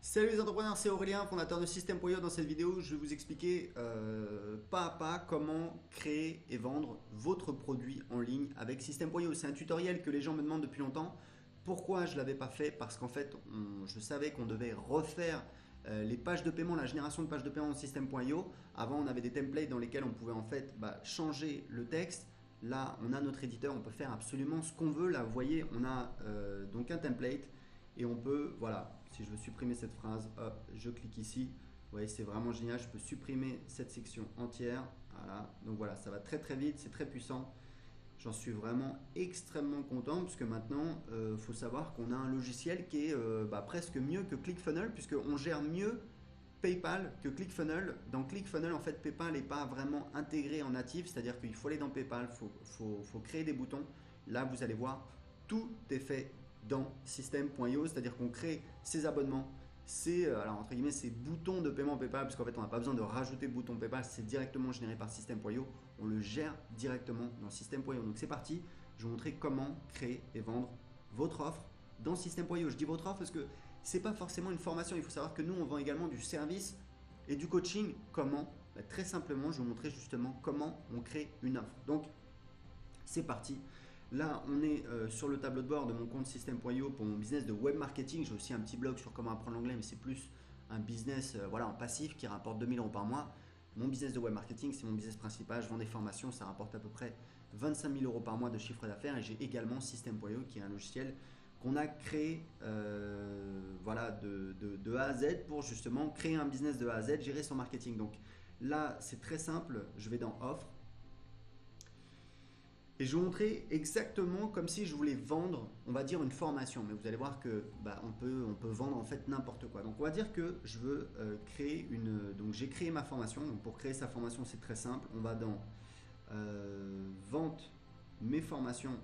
Salut les entrepreneurs, c'est Aurélien, fondateur de System.io. Dans cette vidéo, je vais vous expliquer pas à pas comment créer et vendre votre produit en ligne avec System.io. C'est un tutoriel que les gens me demandent depuis longtemps. Pourquoi je ne l'avais pas fait? Parce qu'en fait, je savais qu'on devait refaire les pages de paiement, la génération de pages de paiement en System.io. Avant, on avait des templates dans lesquels on pouvait en fait changer le texte. Là, on a notre éditeur, on peut faire absolument ce qu'on veut. Là, vous voyez, on a donc un template. Et on peut, voilà, si je veux supprimer cette phrase, hop, je clique ici. Vous voyez, c'est vraiment génial. Je peux supprimer cette section entière. Voilà. Donc voilà, ça va très très vite, c'est très puissant. J'en suis vraiment extrêmement content puisque maintenant, il faut savoir qu'on a un logiciel qui est presque mieux que ClickFunnels puisqu'on gère mieux PayPal que ClickFunnels. Dans ClickFunnels, en fait, PayPal n'est pas vraiment intégré en natif, c'est-à-dire qu'il faut aller dans PayPal, faut créer des boutons. Là, vous allez voir, tout est fait dans System.io, c'est-à-dire qu'on crée ses abonnements, alors entre guillemets, ces boutons de paiement PayPal, parce qu'en fait, on n'a pas besoin de rajouter bouton PayPal, c'est directement généré par System.io. On le gère directement dans System.io. Donc c'est parti, je vais vous montrer comment créer et vendre votre offre dans System.io. Je dis votre offre parce que c'est pas forcément une formation. Il faut savoir que nous, on vend également du service et du coaching. Comment? Très simplement, je vais vous montrer justement comment on crée une offre. Donc, c'est parti. Là, on est sur le tableau de bord de mon compte System.io pour mon business de web marketing. J'ai aussi un petit blog sur comment apprendre l'anglais, mais c'est plus un business en passif qui rapporte 2000 euros par mois. Mon business de web marketing, c'est mon business principal. Je vends des formations, ça rapporte à peu près 25 000 euros par mois de chiffre d'affaires. Et j'ai également System.io qui est un logiciel qu'on a créé de A à Z pour justement créer un business de A à Z, gérer son marketing. Donc là, c'est très simple. Je vais dans Offre. Et je vais vous montrer exactement comme si je voulais vendre, on va dire une formation. Mais vous allez voir que on peut vendre en fait n'importe quoi. Donc on va dire que je veux créer une. Donc j'ai créé ma formation. Donc pour créer sa formation, c'est très simple. On va dans Vente mes formations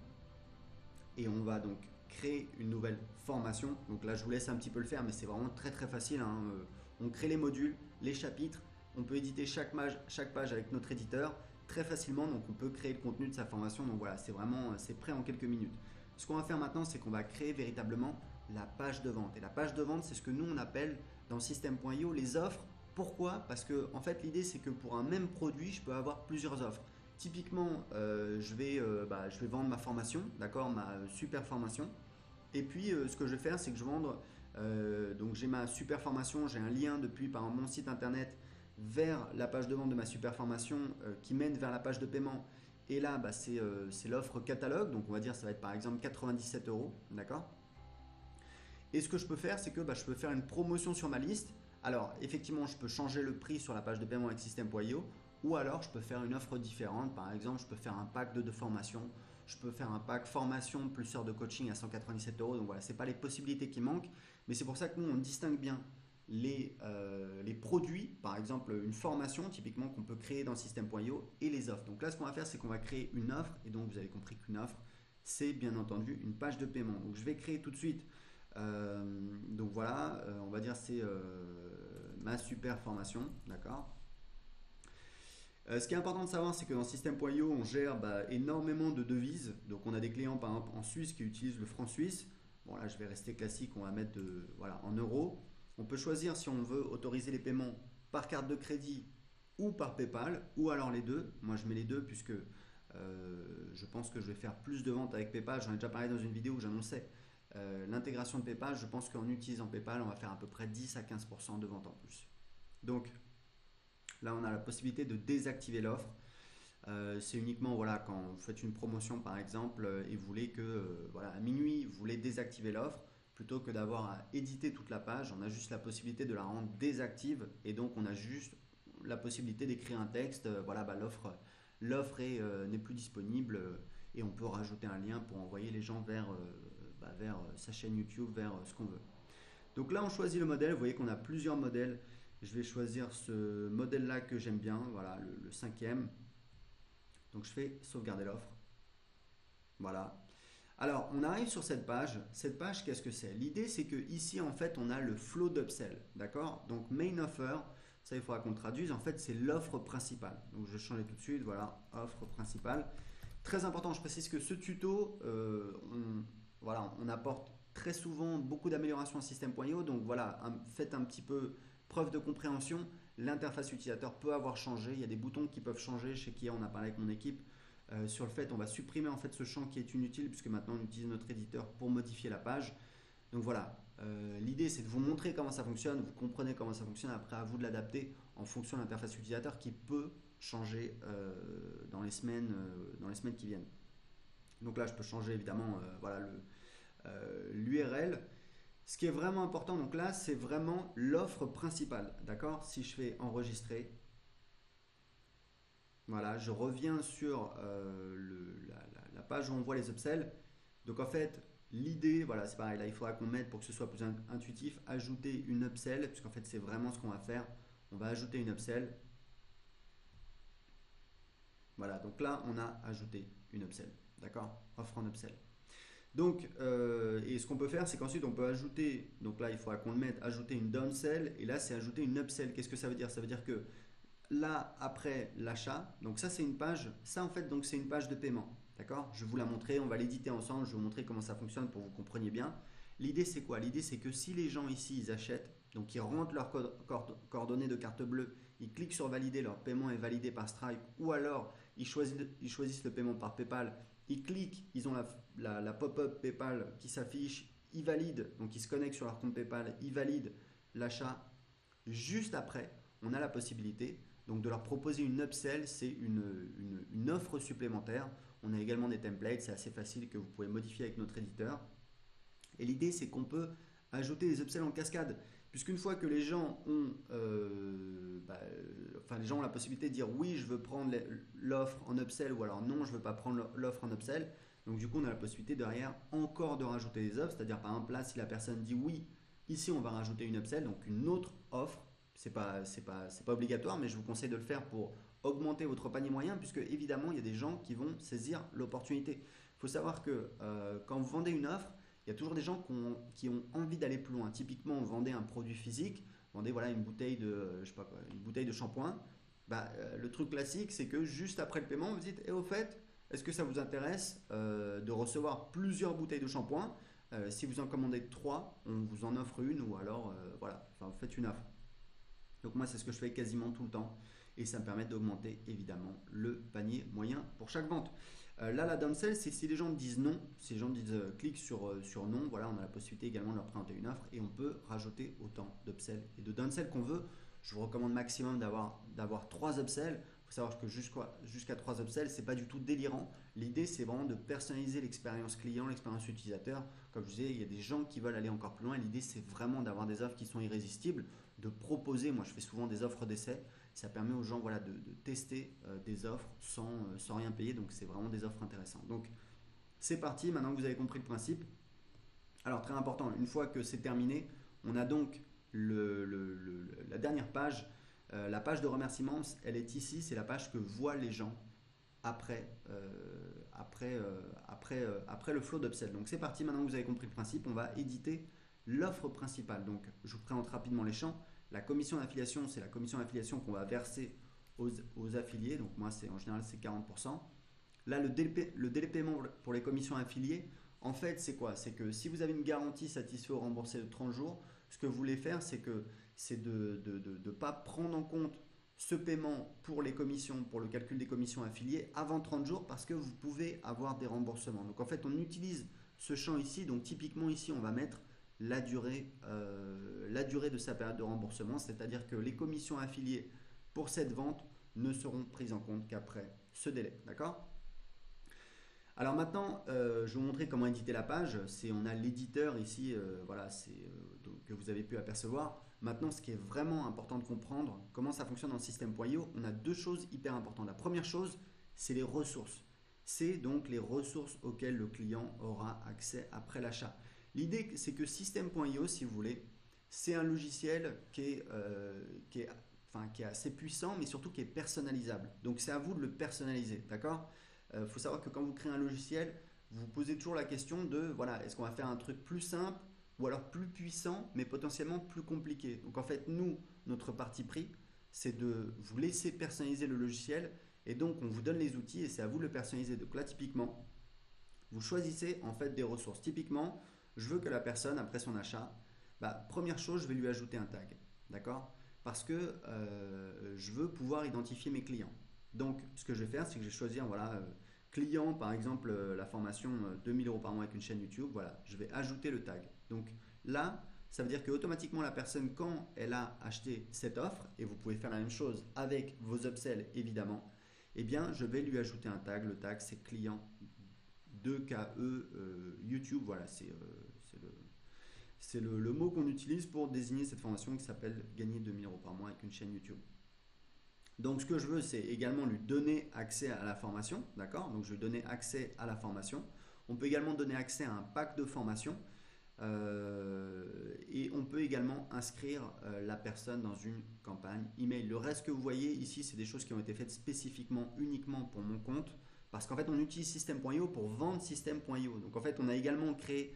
et on va donc créer une nouvelle formation. Donc là, je vous laisse un petit peu le faire, mais c'est vraiment très très facile, hein. On crée les modules, les chapitres. On peut éditer chaque page avec notre éditeur très facilement, donc on peut créer le contenu de sa formation. Donc voilà, c'est prêt en quelques minutes. Ce qu'on va faire maintenant, c'est qu'on va créer véritablement la page de vente. Et la page de vente, c'est ce que nous on appelle dans System.io les offres. Pourquoi? Parce que en fait, l'idée c'est que pour un même produit, je peux avoir plusieurs offres. Typiquement, je vais vendre ma formation, d'accord, ma super formation. Et puis, ce que je vais faire, c'est que je vais vendre. Donc, j'ai ma super formation, j'ai un lien depuis par mon site internet vers la page de vente de ma super formation qui mène vers la page de paiement. Et là, c'est l'offre catalogue. Donc, on va dire, ça va être par exemple 97 euros, d'accord. Et ce que je peux faire, c'est que je peux faire une promotion sur ma liste. Alors, effectivement, je peux changer le prix sur la page de paiement avec System.io ou alors je peux faire une offre différente. Par exemple, je peux faire un pack de formation. Je peux faire un pack formation plus heures de coaching à 197 euros. Donc voilà, ce n'est pas les possibilités qui manquent. Mais c'est pour ça que nous, on distingue bien les produits, par exemple une formation typiquement qu'on peut créer dans System.io et les offres. Donc là, ce qu'on va faire, c'est qu'on va créer une offre. Et donc, vous avez compris qu'une offre, c'est bien entendu une page de paiement. Donc, je vais créer tout de suite donc voilà, on va dire c'est ma super formation, d'accord. Ce qui est important de savoir, c'est que dans System.io, on gère énormément de devises. Donc on a des clients par exemple en Suisse qui utilisent le franc suisse. Bon là, je vais rester classique, on va mettre en euros. On peut choisir si on veut autoriser les paiements par carte de crédit ou par PayPal, ou alors les deux. Moi, je mets les deux puisque je pense que je vais faire plus de ventes avec PayPal. J'en ai déjà parlé dans une vidéo où j'annonçais l'intégration de PayPal. Je pense qu'en utilisant PayPal, on va faire à peu près 10 à 15% de ventes en plus. Donc là, on a la possibilité de désactiver l'offre. C'est uniquement quand vous faites une promotion par exemple et vous voulez que à minuit, vous voulez désactiver l'offre. Plutôt que d'avoir à éditer toute la page, on a juste la possibilité de la rendre désactive et donc on a juste la possibilité d'écrire un texte. L'offre n'est plus disponible et on peut rajouter un lien pour envoyer les gens vers sa chaîne YouTube, vers ce qu'on veut. Donc là, on choisit le modèle. Vous voyez qu'on a plusieurs modèles. Je vais choisir ce modèle-là que j'aime bien, voilà, le cinquième. Donc je fais sauvegarder l'offre. Voilà. Alors, on arrive sur cette page. Cette page, qu'est-ce que c'est? L'idée, c'est que ici, en fait, on a le flow d'upsell, d'accord? Donc, main offer, ça, il faudra qu'on le traduise. En fait, c'est l'offre principale. Donc, je vais changer tout de suite. Voilà, offre principale. Très important, je précise que ce tuto, on apporte très souvent beaucoup d'améliorations en système.io. Donc voilà, faites un petit peu preuve de compréhension. L'interface utilisateur peut avoir changé. Il y a des boutons qui peuvent changer. Chez Kia, on a parlé avec mon équipe sur le fait on va supprimer en fait ce champ qui est inutile puisque maintenant on utilise notre éditeur pour modifier la page. Donc voilà, l'idée c'est de vous montrer comment ça fonctionne, vous comprenez comment ça fonctionne, après à vous de l'adapter en fonction de l'interface utilisateur qui peut changer dans les semaines qui viennent. Donc là je peux changer évidemment voilà, l'URL. Ce qui est vraiment important, donc là c'est vraiment l'offre principale, d'accord? Si je fais enregistrer, voilà, je reviens sur la page où on voit les upsells. Donc en fait, l'idée, voilà, c'est pareil, là il faudra qu'on mette pour que ce soit plus intuitif, ajouter une upsell, puisqu'en fait c'est vraiment ce qu'on va faire. On va ajouter une upsell. Voilà, donc là on a ajouté une upsell, d'accord? Offre en upsell. Donc, et ce qu'on peut faire, c'est qu'ensuite on peut ajouter, donc là il faudra qu'on le mette, ajouter une downsell, et là c'est ajouter une upsell. Qu'est-ce que ça veut dire? Ça veut dire que là, après l'achat, donc ça c'est une page, ça en fait donc c'est une page de paiement, d'accord? Je vais vous la montrer, on va l'éditer ensemble, je vais vous montrer comment ça fonctionne pour que vous compreniez bien. L'idée c'est quoi? L'idée c'est que si les gens ici ils achètent, donc ils rentrent leurs coordonnées de carte bleue, ils cliquent sur valider, leur paiement est validé par Stripe, ou alors ils choisissent le paiement par PayPal, ils cliquent, ils ont la pop-up PayPal qui s'affiche, ils valident, donc ils se connectent sur leur compte PayPal, ils valident l'achat. Juste après, on a la possibilité donc de leur proposer une upsell, c'est une offre supplémentaire. On a également des templates, c'est assez facile que vous pouvez modifier avec notre éditeur. Et l'idée c'est qu'on peut ajouter des upsells en cascade, puisqu'une fois que les gens ont, les gens ont la possibilité de dire oui je veux prendre l'offre en upsell ou alors non je veux pas prendre l'offre en upsell. Donc du coup on a la possibilité derrière encore de rajouter des offres, c'est-à-dire par exemple là si la personne dit oui, ici on va rajouter une upsell, donc une autre offre. C'est pas obligatoire, mais je vous conseille de le faire pour augmenter votre panier moyen, puisque évidemment il y a des gens qui vont saisir l'opportunité. Il faut savoir que quand vous vendez une offre, il y a toujours des gens qui ont envie d'aller plus loin. Typiquement, vous vendez un produit physique, vous vendez voilà, une bouteille de shampoing. Le truc classique, c'est que juste après le paiement, vous dites au fait, est-ce que ça vous intéresse de recevoir plusieurs bouteilles de shampoing? Si vous en commandez 3, on vous en offre une, ou alors vous faites une offre. Donc moi c'est ce que je fais quasiment tout le temps et ça me permet d'augmenter évidemment le panier moyen pour chaque vente. Là la downsell c'est si les gens disent non, si les gens disent clique sur non, voilà on a la possibilité également de leur présenter une offre et on peut rajouter autant d'upsell et de downsell qu'on veut. Je vous recommande maximum d'avoir 3 upsells. Il faut savoir que jusqu'à 3 upsells, c'est pas du tout délirant. L'idée, c'est vraiment de personnaliser l'expérience client, l'expérience utilisateur. Comme je disais, il y a des gens qui veulent aller encore plus loin. L'idée, c'est vraiment d'avoir des offres qui sont irrésistibles, de proposer. Moi, je fais souvent des offres d'essai. Ça permet aux gens de tester des offres sans rien payer. Donc, c'est vraiment des offres intéressantes. Donc, c'est parti. Maintenant que vous avez compris le principe. Alors, très important, une fois que c'est terminé, on a donc la dernière page. La page de remerciements, elle est ici, c'est la page que voient les gens après le flow d'upsell. Donc c'est parti, maintenant que vous avez compris le principe, on va éditer l'offre principale. Donc je vous présente rapidement les champs. La commission d'affiliation, c'est la commission d'affiliation qu'on va verser aux affiliés. Donc moi, en général, c'est 40%. Là, le délai de paiement pour les commissions affiliées, en fait, c'est quoi? C'est que si vous avez une garantie satisfait ou remboursée de 30 jours, ce que vous voulez faire, c'est de ne pas prendre en compte ce paiement pour les commissions, pour le calcul des commissions affiliées avant 30 jours parce que vous pouvez avoir des remboursements. Donc en fait, on utilise ce champ ici. Donc typiquement ici, on va mettre la durée de sa période de remboursement, c'est-à-dire que les commissions affiliées pour cette vente ne seront prises en compte qu'après ce délai. D'accord ? Alors maintenant, je vais vous montrer comment éditer la page. On a l'éditeur ici, que vous avez pu apercevoir. Maintenant, ce qui est vraiment important de comprendre, comment ça fonctionne dans le système.io, on a 2 choses hyper importantes. La première chose, c'est les ressources. C'est donc les ressources auxquelles le client aura accès après l'achat. L'idée, c'est que système.io, si vous voulez, c'est un logiciel qui est assez puissant, mais surtout qui est personnalisable. Donc c'est à vous de le personnaliser, d'accord ? Faut savoir que quand vous créez un logiciel, vous vous posez toujours la question de est-ce qu'on va faire un truc plus simple ou alors plus puissant mais potentiellement plus compliqué. Donc en fait nous, notre parti pris, c'est de vous laisser personnaliser le logiciel et donc on vous donne les outils et c'est à vous de le personnaliser. Donc là typiquement, vous choisissez en fait des ressources. Typiquement, Je veux que la personne, après son achat, première chose, je vais lui ajouter un tag. D'accord? Parce que je veux pouvoir identifier mes clients. Donc, ce que je vais faire, c'est que je vais choisir, voilà, client, par exemple, la formation 2000 euros par mois avec une chaîne YouTube. Voilà, je vais ajouter le tag. Donc là, ça veut dire qu'automatiquement, la personne, quand elle a acheté cette offre, et vous pouvez faire la même chose avec vos upsells, évidemment, eh bien, je vais lui ajouter un tag. Le tag, c'est client 2KE YouTube. Voilà, c'est le mot qu'on utilise pour désigner cette formation qui s'appelle gagner 2000 euros par mois avec une chaîne YouTube. Donc ce que je veux, c'est également lui donner accès à la formation, d'accord? Donc je vais donner accès à la formation. On peut également donner accès à un pack de formation et on peut également inscrire la personne dans une campagne email. Le reste que vous voyez ici, c'est des choses qui ont été faites spécifiquement, uniquement pour mon compte, parce qu'en fait, on utilise System.io pour vendre System.io. Donc en fait, on a également créé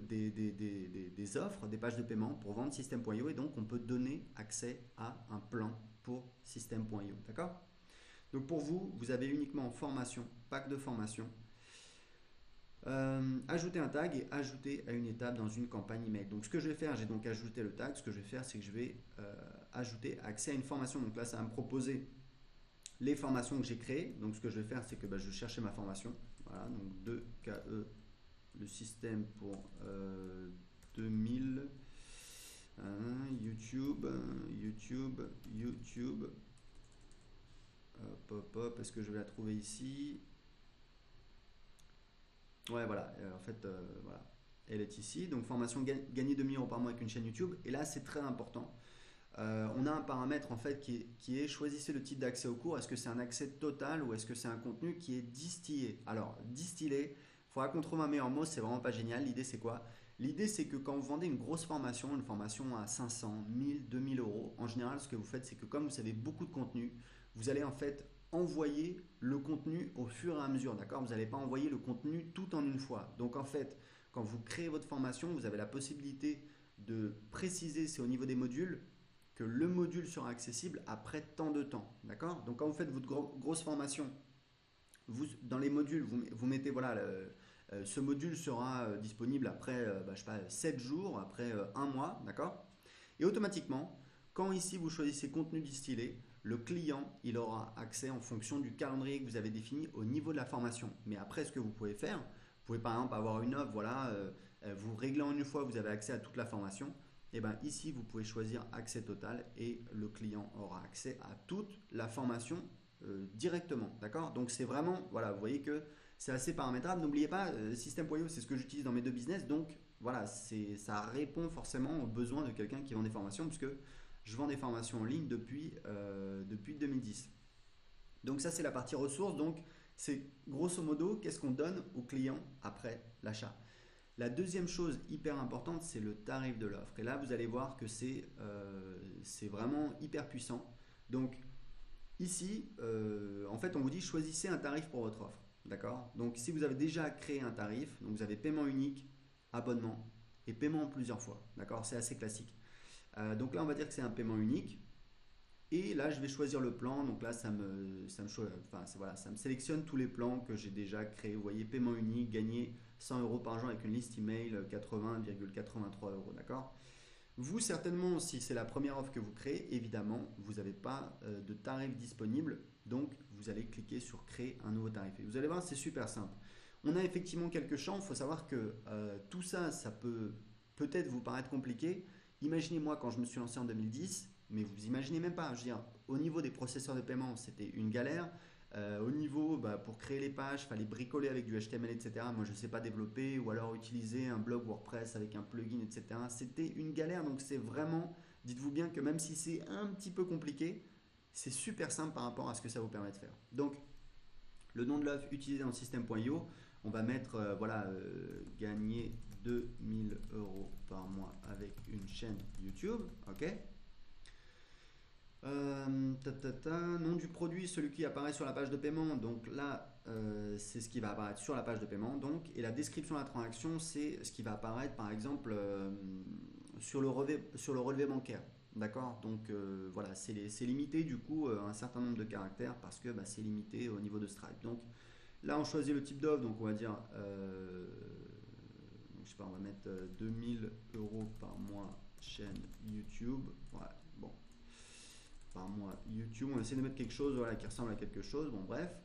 des offres, des pages de paiement pour vendre System.io et donc on peut donner accès à un plan pour System.io. D'accord? Donc pour vous, vous avez uniquement formation, pack de formation, ajouter un tag et ajouter à une étape dans une campagne email. Donc ce que je vais faire, j'ai donc ajouté le tag. Ce que je vais faire, c'est que je vais ajouter accès à une formation. Donc là, ça va me proposer les formations que j'ai créées. Donc ce que je vais faire, c'est que je vais chercher ma formation. Voilà, donc 2KE, le système pour 2000. YouTube. Hop, est-ce que je vais la trouver ici? Ouais, voilà. En fait, voilà. Elle est ici. Donc, formation gagner 2000 euros par mois avec une chaîne YouTube. Et là, c'est très important. On a un paramètre en fait qui est choisissez le type d'accès au cours. Est-ce que c'est un accès total ou est-ce que c'est un contenu qui est distillé? Alors, distillé, il faudra qu'on trouve un meilleur mot. C'est vraiment pas génial. L'idée, c'est quoi? L'idée, c'est que quand vous vendez une grosse formation, une formation à 500, 1000, 2000 euros, en général, ce que vous faites, c'est que comme vous avez beaucoup de contenu, vous allez en fait envoyer le contenu au fur et à mesure, d'accord? Vous n'allez pas envoyer le contenu tout en une fois. Donc en fait, quand vous créez votre formation, vous avez la possibilité de préciser, c'est au niveau des modules, que le module sera accessible après tant de temps, d'accord? Donc quand vous faites votre grosse formation, dans les modules, vous mettez, voilà, ce module sera disponible après, je sais pas, 7 jours, après un mois, d'accord? Et automatiquement, quand ici vous choisissez contenu distillé, le client, il aura accès en fonction du calendrier que vous avez défini au niveau de la formation. Mais après, ce que vous pouvez faire, vous pouvez par exemple avoir une offre, voilà, vous réglez en une fois, vous avez accès à toute la formation. Et bien ici, vous pouvez choisir accès total et le client aura accès à toute la formation directement. D'accord? Donc c'est vraiment, voilà, vous voyez que c'est assez paramétrable. N'oubliez pas, System.io, c'est ce que j'utilise dans mes deux business. Donc voilà, ça répond forcément aux besoins de quelqu'un qui vend des formations, puisque je vends des formations en ligne depuis 2010. Donc ça, c'est la partie ressources. Donc c'est grosso modo, qu'est-ce qu'on donne au client après l'achat. La deuxième chose hyper importante, c'est le tarif de l'offre. Et là, vous allez voir que c'est vraiment hyper puissant. Donc ici, en fait, on vous dit choisissez un tarif pour votre offre. D'accord? Donc si vous avez déjà créé un tarif, donc vous avez paiement unique, abonnement et paiement en plusieurs fois. D'accord? C'est assez classique. Donc là, on va dire que c'est un paiement unique. Et là, je vais choisir le plan. Donc là, voilà, ça me sélectionne tous les plans que j'ai déjà créés. Vous voyez, paiement unique, gagner 100 euros par jour avec une liste email, 80,83 euros. D'accord? Vous, certainement, si c'est la première offre que vous créez, évidemment, vous n'avez pas de tarif disponible. Donc, vous allez cliquer sur créer un nouveau tarif. Et vous allez voir, c'est super simple. On a effectivement quelques champs. Il faut savoir que tout ça, ça peut peut-être vous paraître compliqué. Imaginez-moi quand je me suis lancé en 2010, mais vous imaginez même pas. Je veux dire, au niveau des processeurs de paiement, c'était une galère. Au niveau, pour créer les pages, il fallait bricoler avec du HTML, etc. Moi, je ne sais pas développer, ou alors utiliser un blog WordPress avec un plugin, etc. C'était une galère, donc c'est vraiment, dites-vous bien que même si c'est un petit peu compliqué, c'est super simple par rapport à ce que ça vous permet de faire. Donc, le nom de l'offre utilisé dans le système.io, on va mettre, gagner 2000 euros par mois avec une chaîne YouTube, ok? Nom du produit, celui qui apparaît sur la page de paiement. Donc là, c'est ce qui va apparaître sur la page de paiement. Donc, et la description de la transaction, c'est ce qui va apparaître par exemple sur le relevé bancaire. D'accord? Donc voilà, c'est limité du coup un certain nombre de caractères parce que c'est limité au niveau de Stripe. Donc là, on choisit le type d'offre. Donc on va dire je sais pas, on va mettre 2000 euros par mois chaîne YouTube. Ouais, bon, par mois YouTube. On essaie de mettre quelque chose voilà, qui ressemble à quelque chose. Bon, bref.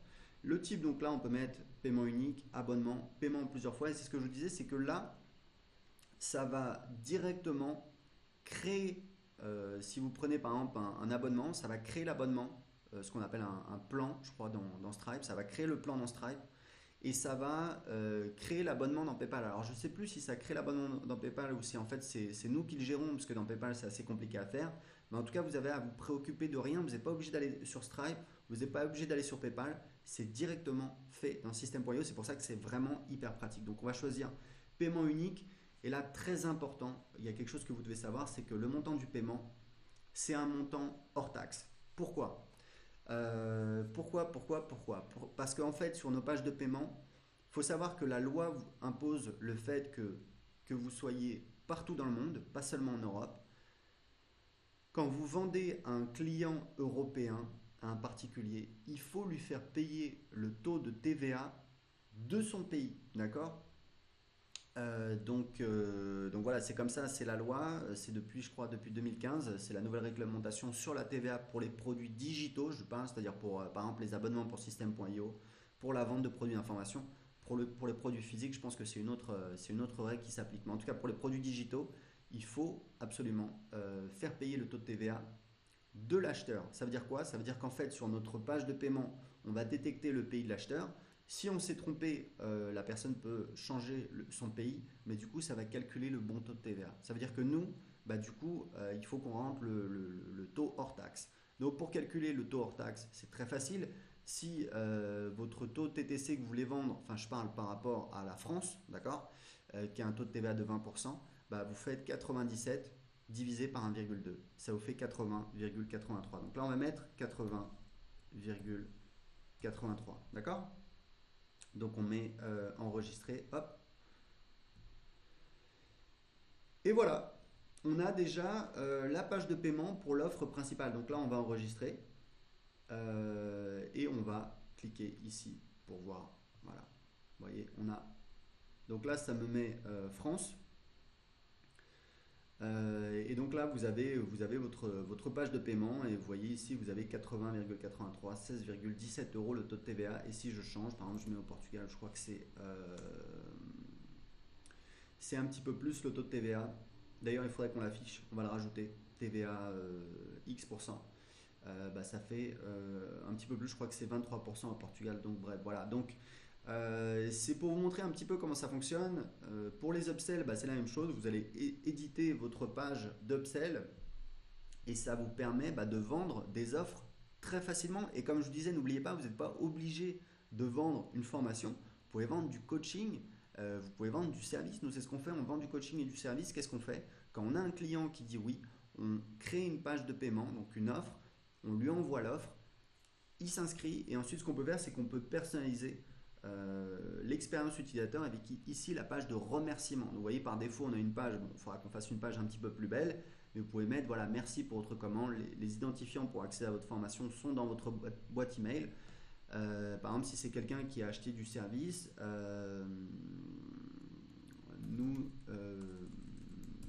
Le type, donc là, on peut mettre paiement unique, abonnement, paiement en plusieurs fois. Et c'est ce que je vous disais, c'est que là, ça va directement créer, si vous prenez par exemple un abonnement, ça va créer l'abonnement, ce qu'on appelle un plan, je crois, dans Stripe. Ça va créer le plan dans Stripe et ça va créer l'abonnement dans PayPal. Alors, je ne sais plus si ça crée l'abonnement dans PayPal ou si en fait c'est nous qui le gérons, parce que dans PayPal, c'est assez compliqué à faire. Mais en tout cas, vous avez à vous préoccuper de rien. Vous n'êtes pas obligé d'aller sur Stripe, vous n'êtes pas obligé d'aller sur PayPal. C'est directement fait dans System.io. C'est pour ça que c'est vraiment hyper pratique. Donc, on va choisir paiement unique. Et là, très important, il y a quelque chose que vous devez savoir, c'est que le montant du paiement, c'est un montant hors taxe. Pourquoi Pourquoi Parce qu'en fait, sur nos pages de paiement, il faut savoir que la loi vous impose le fait que vous soyez partout dans le monde, pas seulement en Europe. Quand vous vendez à un client européen, à un particulier, il faut lui faire payer le taux de TVA de son pays, d'accord? Donc voilà, c'est comme ça, c'est la loi, c'est depuis, je crois, depuis 2015, c'est la nouvelle réglementation sur la TVA pour les produits digitaux, je parle, c'est-à-dire pour, par exemple, les abonnements pour System.io, pour la vente de produits d'information. Pour les produits physiques, je pense que c'est une autre règle qui s'applique. Mais en tout cas, pour les produits digitaux, il faut absolument faire payer le taux de TVA de l'acheteur. Ça veut dire quoi? Ça veut dire qu'en fait, sur notre page de paiement, on va détecter le pays de l'acheteur. Si on s'est trompé, la personne peut changer son pays, mais du coup, ça va calculer le bon taux de TVA. Ça veut dire que nous, bah, du coup, il faut qu'on rentre le taux hors taxe. Donc, pour calculer le taux hors taxe, c'est très facile. Si votre taux TTC que vous voulez vendre, enfin, je parle par rapport à la France, d'accord, qui a un taux de TVA de 20%, bah, vous faites 97 divisé par 1,2. Ça vous fait 80,83. Donc là, on va mettre 80,83. D'accord? Donc on met enregistrer, hop. Et voilà, on a déjà la page de paiement pour l'offre principale. Donc là, on va enregistrer et on va cliquer ici pour voir. Voilà, vous voyez, on a. Donc là, ça me met France. Et donc là, vous avez votre page de paiement et vous voyez ici, vous avez 80,83, 16,17 euros le taux de TVA. Et si je change, par exemple, je mets au Portugal, je crois que c'est un petit peu plus le taux de TVA. D'ailleurs, il faudrait qu'on l'affiche, on va le rajouter, TVA X%. Bah, ça fait un petit peu plus, je crois que c'est 23% au Portugal. Donc bref, voilà. Donc c'est pour vous montrer un petit peu comment ça fonctionne. Pour les upsells, bah, c'est la même chose. Vous allez éditer votre page d'upsell et ça vous permet bah, de vendre des offres très facilement. Et comme je vous disais, n'oubliez pas, vous n'êtes pas obligé de vendre une formation. Vous pouvez vendre du coaching, vous pouvez vendre du service. Nous, c'est ce qu'on fait. On vend du coaching et du service. Qu'est-ce qu'on fait? Quand on a un client qui dit oui, on crée une page de paiement, donc une offre, on lui envoie l'offre, il s'inscrit et ensuite ce qu'on peut faire, c'est qu'on peut personnaliser l'expérience utilisateur avec ici la page de remerciement. Donc, vous voyez, par défaut, on a une page, bon, il faudra qu'on fasse une page un petit peu plus belle, mais vous pouvez mettre voilà, merci pour votre commande. Les identifiants pour accéder à votre formation sont dans votre boîte email. Par exemple, si c'est quelqu'un qui a acheté du service,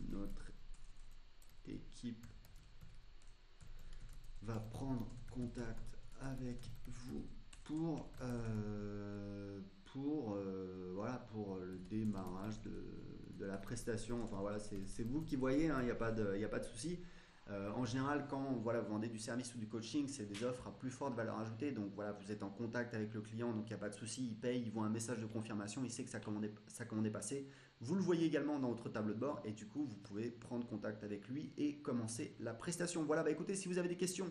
notre équipe va prendre contact avec vous pour le démarrage de la prestation. Enfin voilà, c'est vous qui voyez, il n'y a pas de souci. En général, quand voilà, vous vendez du service ou du coaching, c'est des offres à plus forte valeur ajoutée. Donc voilà, vous êtes en contact avec le client, donc il n'y a pas de souci. Il paye, il voit un message de confirmation, il sait que sa commande est passée. Vous le voyez également dans votre tableau de bord et du coup, vous pouvez prendre contact avec lui et commencer la prestation. Voilà, bah écoutez, si vous avez des questions,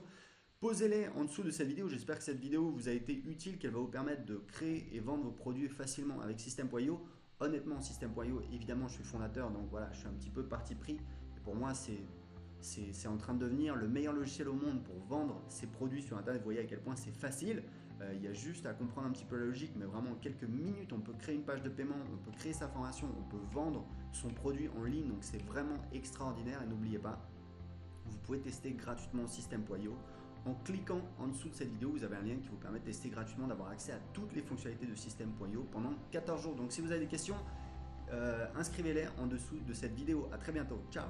posez-les en dessous de cette vidéo. J'espère que cette vidéo vous a été utile, qu'elle va vous permettre de créer et vendre vos produits facilement avec System.io. Honnêtement, System.io, évidemment, je suis fondateur, donc voilà, je suis un petit peu parti pris. Et pour moi, c'est en train de devenir le meilleur logiciel au monde pour vendre ses produits sur Internet. Vous voyez à quel point c'est facile. Il y a juste à comprendre un petit peu la logique, mais vraiment en quelques minutes, on peut créer une page de paiement, on peut créer sa formation, on peut vendre son produit en ligne. Donc c'est vraiment extraordinaire et n'oubliez pas, vous pouvez tester gratuitement System.io. En cliquant en dessous de cette vidéo, vous avez un lien qui vous permet de tester gratuitement, d'avoir accès à toutes les fonctionnalités de System.io pendant 14 jours. Donc si vous avez des questions, inscrivez-les en dessous de cette vidéo. À très bientôt. Ciao.